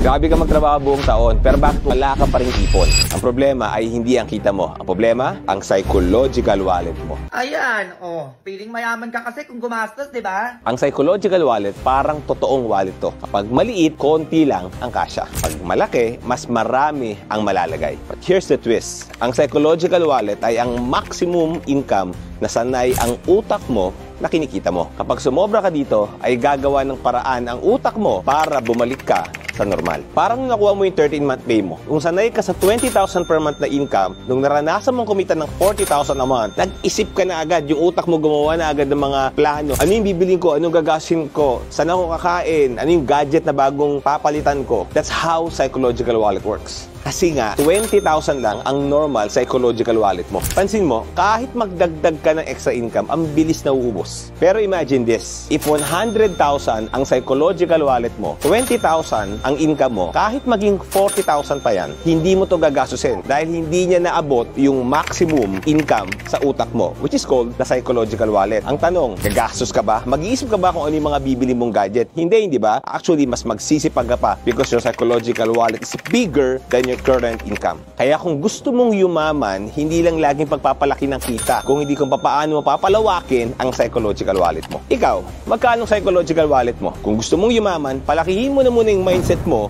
Grabe ka magtrabaho buong taon, pero bakit wala ka pa rin ipon? Ang problema ay hindi ang kita mo. Ang problema, ang psychological wallet mo. Ayan, feeling mayaman ka kasi kung gumastos, di ba? Ang psychological wallet, parang totoong wallet to. Kapag maliit, konti lang ang kasya. Pag malaki, mas marami ang malalagay. But here's the twist. Ang psychological wallet ay ang maximum income na sanay ang utak mo na kinikita mo. Kapag sumobra ka dito, ay gagawa ng paraan ang utak mo para bumalik ka sa normal. Parang nung nakuha mo yung 13-month pay mo, kung sanay ka sa 20,000 per month na income, nung naranasan mong kumita ng 40,000 a month, nag-isip ka na agad, yung utak mo gumawa na agad ng mga plano. Ano yung bibiling ko? Anong gagasin ko? Saan ako kakain? Ano yung gadget na bagong papalitan ko? That's how psychological wallet works. Kasi nga, 20,000 lang ang normal psychological wallet mo. Pansin mo, kahit magdagdag ka ng extra income, ang bilis na uubos. Pero imagine this, if 100,000 ang psychological wallet mo, 20,000 ang income mo, kahit maging 40,000 pa yan, hindi mo to gagastusin dahil hindi niya naabot yung maximum income sa utak mo, which is called the psychological wallet. Ang tanong, gagastos ka ba? Mag-iisip ka ba kung ano yung mga bibili mong gadget? Hindi ba? Actually, mas magsisipag ka pa because your psychological wallet is bigger than your current income. Kaya kung gusto mong yumaman, hindi lang laging pagpapalaki ng kita, kung hindi kung paano mo papalawakin ang psychological wallet mo. Ikaw, magkano psychological wallet mo? Kung gusto mong yumaman, palakihin mo na muna yung mindset mo.